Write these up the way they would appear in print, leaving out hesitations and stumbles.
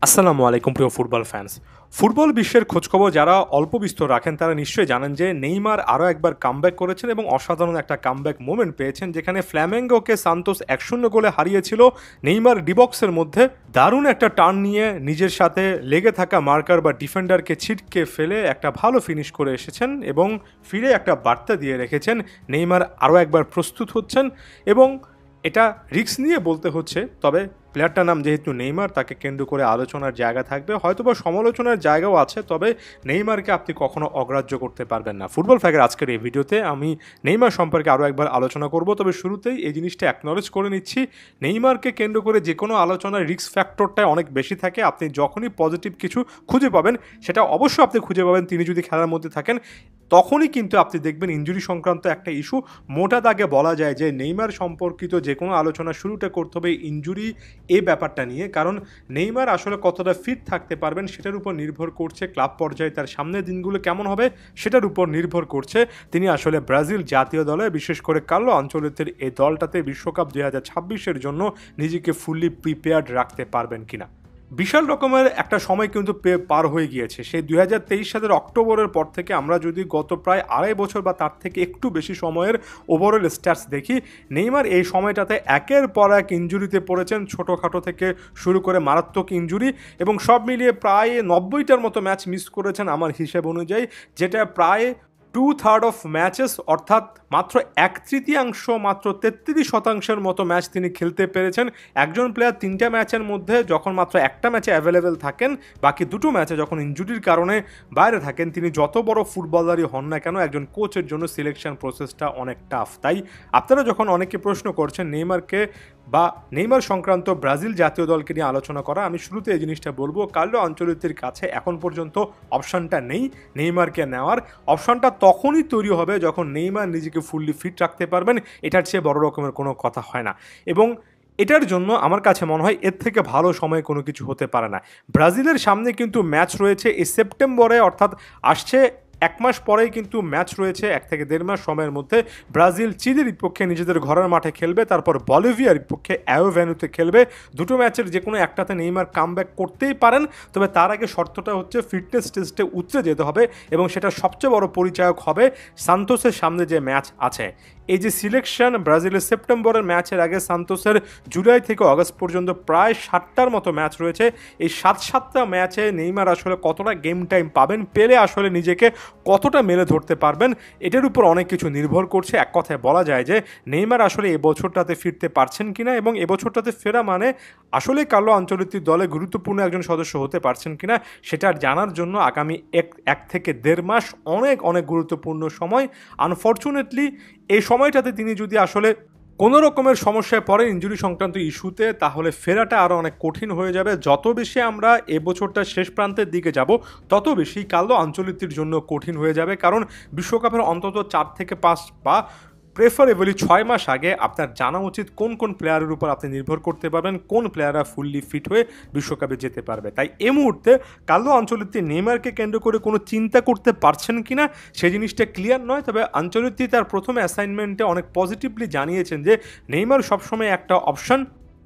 আসসালামু আলাইকুম প্রিয় ফুটবল ফ্যান্স। ফুটবল বিশ্বের খোঁজখবর যারা অল্প বিস্তর রাখেন তারা নিশ্চয়ই জানেন যে নেইমার আরও একবার কামব্যাক করেছেন এবং অসাধারণ একটা কামব্যাক মোমেন্ট পেয়েছেন, যেখানে ফ্ল্যামেঙ্গোকে সান্তোস 1-0 গোলে হারিয়েছিল। নেইমার ডিবক্সের মধ্যে দারুণ একটা টার্ন নিয়ে নিজের সাথে লেগে থাকা মার্কার বা ডিফেন্ডারকে ছিটকে ফেলে একটা ভালো ফিনিশ করে এসেছেন এবং ফিরে একটা বার্তা দিয়ে রেখেছেন নেইমার আরও একবার প্রস্তুত হচ্ছেন। এবং এটা রিস্ক নিয়ে বলতে হচ্ছে, তবে প্লেয়ারটার নাম যেহেতু নেইমার, তাকে কেন্দ্র করে আলোচনার জায়গা থাকবে, হয়তোবা সমালোচনার জায়গাও আছে, তবে নেইমারকে আপনি কখনো অগ্রাহ্য করতে পারবেন না। ফুটবল ফ্যাগের আজকের এই ভিডিওতে আমি নেইমার সম্পর্কে আরও একবার আলোচনা করব, তবে শুরুতেই এই জিনিসটা অ্যাকনলেজ করে নিচ্ছি, নেইমারকে কেন্দ্র করে যে কোনো আলোচনার রিস্ক ফ্যাক্টরটাই অনেক বেশি থাকে। আপনি যখনই পজিটিভ কিছু খুঁজে পাবেন, সেটা অবশ্যই আপনি খুঁজে পাবেন তিনি যদি খেলার মধ্যে থাকেন, তখনই কিন্তু আপনি দেখবেন ইনজুরি সংক্রান্ত একটা ইস্যু। মোটা দাগে বলা যায় যে নেইমার সম্পর্কিত যে কোনো আলোচনা শুরুটা করতে হবে ইনজুরি এই ব্যাপারটা নিয়ে, কারণ নেইমার আসলে কতটা ফিট থাকতে পারবেন সেটার উপর নির্ভর করছে ক্লাব পর্যায়ে তার সামনের দিনগুলো কেমন হবে সেটার উপর নির্ভর করছে তিনি আসলে ব্রাজিল জাতীয় দলে, বিশেষ করে কার্লো আনচেলত্তির এই দলটাতে বিশ্বকাপ 2026-এর জন্য নিজেকে ফুললি প্রিপেয়ার্ড রাখতে পারবেন কিনা। বিশাল রকমের একটা সময় কিন্তু পার হয়ে গিয়েছে। সেই 2023 সালের অক্টোবরের পর থেকে আমরা যদি গত প্রায় 2.5 বছর বা তার থেকে একটু বেশি সময়ের ওভারঅল স্ট্যাটস দেখি, নেইমার এই সময়টাতে একের পর এক ইনজুরিতে পড়েছেন, ছোটোখাটো থেকে শুরু করে মারাত্মক ইনজুরি, এবং সব মিলিয়ে প্রায় 90টার মতো ম্যাচ মিস করেছেন আমার হিসেব অনুযায়ী, যেটা প্রায় 2/3 অফ ম্যাচেস, অর্থাৎ মাত্র 1/3, মাত্র 33% মতো ম্যাচ তিনি খেলতে পেরেছেন। একজন প্লেয়ার 3টা ম্যাচের মধ্যে যখন মাত্র একটা ম্যাচে অ্যাভেলেবেল থাকেন, বাকি দুটো ম্যাচে যখন ইনজুরির কারণে বাইরে থাকেন, তিনি যত বড় ফুটবলারই হন না কেন, একজন কোচের জন্য সিলেকশন প্রসেসটা অনেক টাফ। তাই আপনারা যখন অনেকে প্রশ্ন করছেন নেইমারকে বা নেইমার সংক্রান্ত ব্রাজিল জাতীয় দলকে নিয়ে আলোচনা করা, আমি শুরুতে এই জিনিসটা বলবো, কার্লো আনচেলত্তির কাছে এখন পর্যন্ত অপশানটা নেই নেইমারকে নেওয়ার। অপশানটা তখনই তৈরি হবে যখন নেইমার নিজেকে ফুললি ফিট রাখতে পারবেন, এটার চেয়ে বড় রকমের কোনো কথা হয় না। এবং এটার জন্য আমার কাছে মনে হয় এর থেকে ভালো সময় কোনো কিছু হতে পারে না। ব্রাজিলের সামনে কিন্তু ম্যাচ রয়েছে এই সেপ্টেম্বরে, অর্থাৎ আসছে 1 মাস পরেই কিন্তু ম্যাচ রয়েছে, 1 থেকে 1.5 মাস সময়ের মধ্যে। ব্রাজিল চিলির বিপক্ষে নিজেদের ঘরের মাঠে খেলবে, তারপর বলিভিয়ার বিপক্ষে অ্যাও ভেন্যুতে খেলবে। দুটো ম্যাচের যে কোনো একটাতে নেইমার কামব্যাক করতেই পারেন, তবে তার আগে শর্তটা হচ্ছে ফিটনেস টেস্টে উতরে যেতে হবে, এবং সেটা সবচেয়ে বড় পরিচায়ক হবে সান্তোসের সামনে যে ম্যাচ আছে। এই যে সিলেকশন, ব্রাজিলের সেপ্টেম্বরের ম্যাচের আগে সান্তোসের জুলাই থেকে অগস্ট পর্যন্ত প্রায় 7টার মতো ম্যাচ রয়েছে। এই 7টা ম্যাচে নেইমার আসলে কতটা গেম টাইম পাবেন, পেলে আসলে নিজেকে কতটা মেলে ধরতে পারবেন, এটার উপর অনেক কিছু নির্ভর করছে। এক কথায় বলা যায় যে নেইমার আসলে এবছরটাতে ফিরতে পারছেন কিনা, এবং এবছরটাতে ফেরা মানে আসলে কার্লো আনচেলত্তির দলে গুরুত্বপূর্ণ একজন সদস্য হতে পারছেন কিনা, সেটা জানার জন্য আগামী 1 থেকে 1.5 মাস অনেক অনেক গুরুত্বপূর্ণ সময়। আনফর্চুনেটলি এই সময়টাতে তিনি যদি আসলে কোনো রকমের সমস্যায় পড়ে ইনজুরি সংক্রান্ত ইস্যুতে, তাহলে ফেরাটা আরও অনেক কঠিন হয়ে যাবে। যত বেশি আমরা এবছরটা শেষ প্রান্তের দিকে যাব, তত বেশি কার্লো আনচেলত্তির জন্য কঠিন হয়ে যাবে, কারণ বিশ্বকাপের অন্তত 4 থেকে 5 বা প্রেফারেবলি 6 মাস আগে আপনার জানা উচিত কোন কোন প্লেয়ারের উপর আপনি নির্ভর করতে পারবেন, কোন প্লেয়াররা ফুললি ফিট হয়ে বিশ্বকাপে যেতে পারবে। তাই এই মুহূর্তে কার্লো আনচেলত্তি নেইমারকে কেন্দ্র করে কোনো চিন্তা করতে পারছেন কিনা সেই জিনিসটা ক্লিয়ার নয়। তবে আনচেলত্তি তার প্রথম অ্যাসাইনমেন্টে অনেক পজিটিভলি জানিয়েছেন যে নেইমার সবসময় একটা অপশান,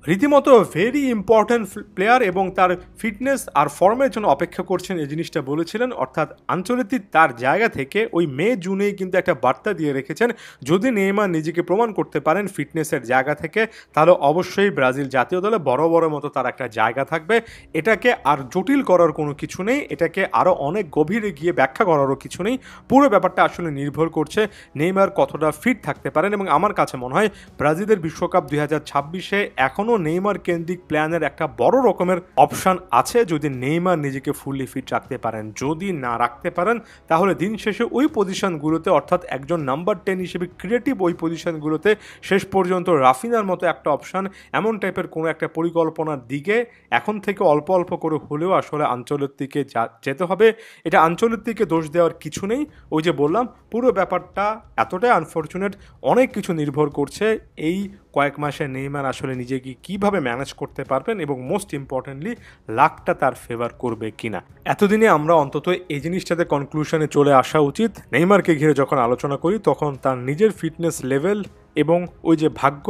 রীতিমতো ভেরি ইম্পর্ট্যান্ট প্লেয়ার, এবং তার ফিটনেস আর ফর্মের জন্য অপেক্ষা করছেন, এই জিনিসটা বলেছিলেন। অর্থাৎ আনচেলত্তি তার জায়গা থেকে ওই মে-জুনেই কিন্তু একটা বার্তা দিয়ে রেখেছেন, যদি নেইমার নিজেকে প্রমাণ করতে পারেন ফিটনেসের জায়গা থেকে, তাহলে অবশ্যই ব্রাজিল জাতীয় দলে বড় বড় মতো তার একটা জায়গা থাকবে। এটাকে আর জটিল করার কোনো কিছু নেই, এটাকে আরও অনেক গভীরে গিয়ে ব্যাখ্যা করারও কিছু নেই। পুরো ব্যাপারটা আসলে নির্ভর করছে নেইমার কতটা ফিট থাকতে পারেন, এবং আমার কাছে মনে হয় ব্রাজিলের বিশ্বকাপ 2026-এ এখনও নেইমার কেন্দ্রিক প্ল্যানের একটা বড় রকমের অপশান আছে, যদি নেইমার নিজেকে ফুললি ফিট রাখতে পারেন। যদি না রাখতে পারেন, তাহলে দিন শেষে ওই পজিশনগুলোতে, অর্থাৎ একজন নাম্বার 10 হিসেবে ক্রিয়েটিভ ওই পজিশনগুলোতে শেষ পর্যন্ত রাফিনার মতো একটা অপশান, এমন টাইপের কোনো একটা পরিকল্পনার দিকে এখন থেকে অল্প অল্প করে হলেও আসলে আনচেলত্তিকে যেতে হবে। এটা আনচেলত্তিকে দোষ দেওয়ার কিছু নেই, ওই যে বললাম পুরো ব্যাপারটা এতটাই আনফর্চুনেট, অনেক কিছু নির্ভর করছে এই কয়েক মাসে নেইমার আসলে নিজেকে কিভাবে ম্যানেজ করতে পারবেন, এবং মোস্ট ইম্পর্টেন্টলি লাকটা তার ফেভার করবে কিনা। এতদিনে আমরা অন্তত এই জিনিসটাতে কনক্লুশনে চলে আসা উচিত, নেইমারকে ঘিরে যখন আলোচনা করি তখন তার নিজের ফিটনেস লেভেল এবং ওই যে ভাগ্য,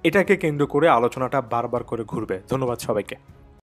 এটাকে কেন্দ্র করে আলোচনাটা বারবার করে ঘুরবে। ধন্যবাদ সবাইকে।